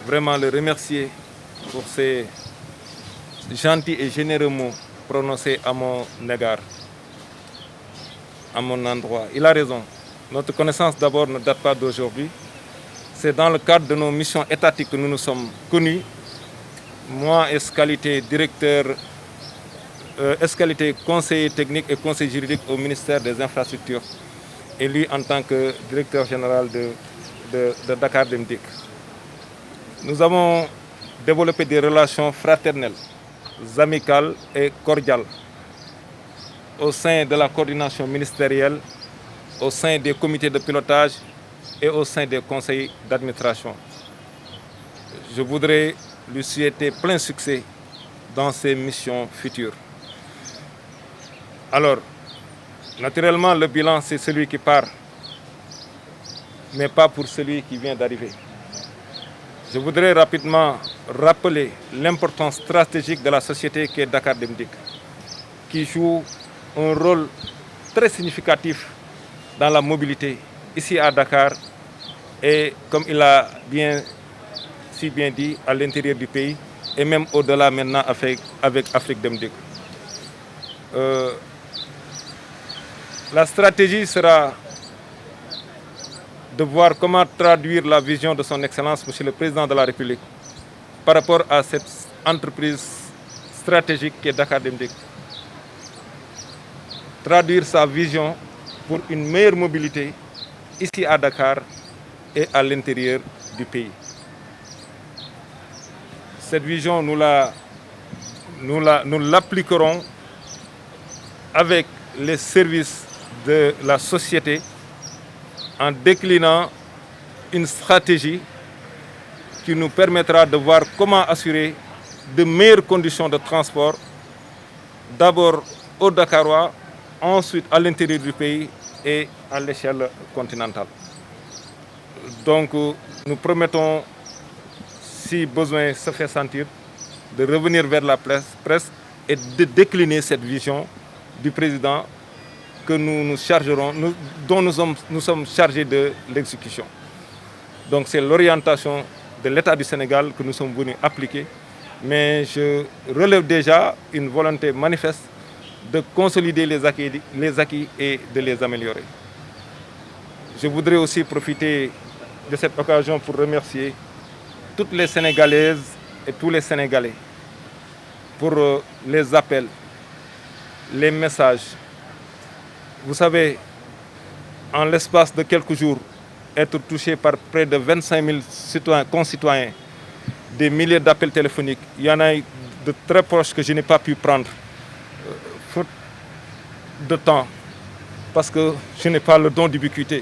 vraiment le remercier pour ces gentils et généreux mots prononcés à mon égard, à mon endroit. Il a raison. Notre connaissance d'abord ne date pas d'aujourd'hui. C'est dans le cadre de nos missions étatiques que nous nous sommes connus. Moi, qualité directeur, qualité conseiller technique et conseiller juridique au ministère des Infrastructures. Et lui en tant que directeur général de Dakar Dem Dikk. Nous avons développé des relations fraternelles, amicales et cordiales au sein de la coordination ministérielle, au sein des comités de pilotage et au sein des conseils d'administration. Je voudrais lui souhaiter plein succès dans ses missions futures. Alors, naturellement, le bilan, c'est celui qui part, mais pas pour celui qui vient d'arriver. Je voudrais rapidement rappeler l'importance stratégique de la société qui est Dakar Dem Dikk, qui joue un rôle très significatif dans la mobilité ici à Dakar et, comme il a si bien dit, à l'intérieur du pays et même au-delà maintenant avec Afrique Dem Dikk. La stratégie sera de voir comment traduire la vision de son Excellence, Monsieur le Président de la République, par rapport à cette entreprise stratégique qui est Dakar Dem Dikk. Traduire sa vision pour une meilleure mobilité ici à Dakar et à l'intérieur du pays. Cette vision, nous l'appliquerons avec les services de la société en déclinant une stratégie qui nous permettra de voir comment assurer de meilleures conditions de transport, d'abord aux Dakarois, ensuite à l'intérieur du pays et à l'échelle continentale. Donc nous promettons, si besoin se fait sentir, de revenir vers la presse et de décliner cette vision du président que nous chargerons, dont nous sommes chargés de l'exécution. Donc c'est l'orientation de l'État du Sénégal que nous sommes venus appliquer, mais je relève déjà une volonté manifeste de consolider les acquis et de les améliorer. Je voudrais aussi profiter de cette occasion pour remercier toutes les Sénégalaises et tous les Sénégalais pour les appels, les messages. Vous savez, en l'espace de quelques jours, être touché par près de 25 000 concitoyens, des milliers d'appels téléphoniques. Il y en a de très proches que je n'ai pas pu prendre, faute de temps, parce que je n'ai pas le don d'ubiquité.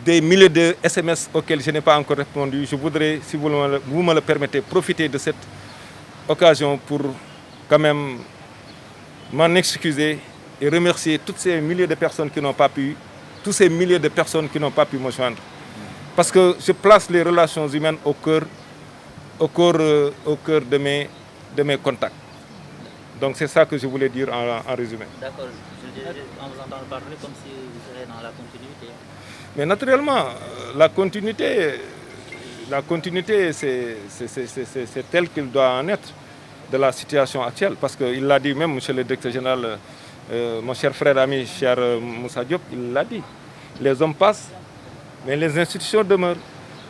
Des milliers de SMS auxquels je n'ai pas encore répondu. Je voudrais, si vous me le permettez, profiter de cette occasion pour quand même m'en excuser et remercier toutes ces milliers de personnes qui n'ont pas pu, tous ces milliers de personnes qui n'ont pas pu me joindre. Parce que je place les relations humaines au cœur de mes contacts. Donc c'est ça que je voulais dire en résumé. D'accord, on vous entend parler comme si vous seriez dans la continuité. Mais naturellement, la continuité c'est tel qu'il doit en être de la situation actuelle. Parce qu'il l'a dit même, monsieur le directeur général, mon cher frère ami, cher Moussa Diop, il l'a dit. Les hommes passent, mais les institutions demeurent.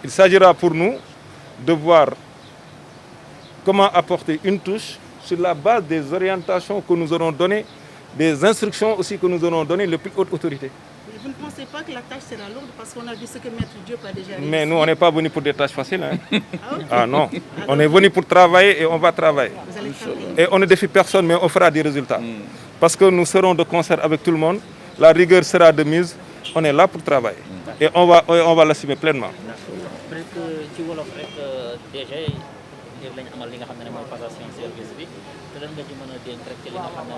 Il s'agira pour nous de voir comment apporter une touche sur la base des orientations que nous aurons données, des instructions aussi que nous aurons données les plus hautes autorités. Vous ne pensez pas que la tâche sera lourde parce qu'on a vu ce que Maître Diop a déjà réussi? Mais nous, on n'est pas venus pour des tâches faciles. Hein. Ah, okay. Ah non, on est venus pour travailler et on va travailler. Vous allez travailler. Et on ne défie personne, mais on fera des résultats. Parce que nous serons de concert avec tout le monde, la rigueur sera de mise, on est là pour travailler. Et on va l'assumer pleinement. Peut-être ci wolof rek déjà yéen lañ amal li nga xam ne mooy passation service bi te lan nga ci mën a dénk rek ci li nga xam ne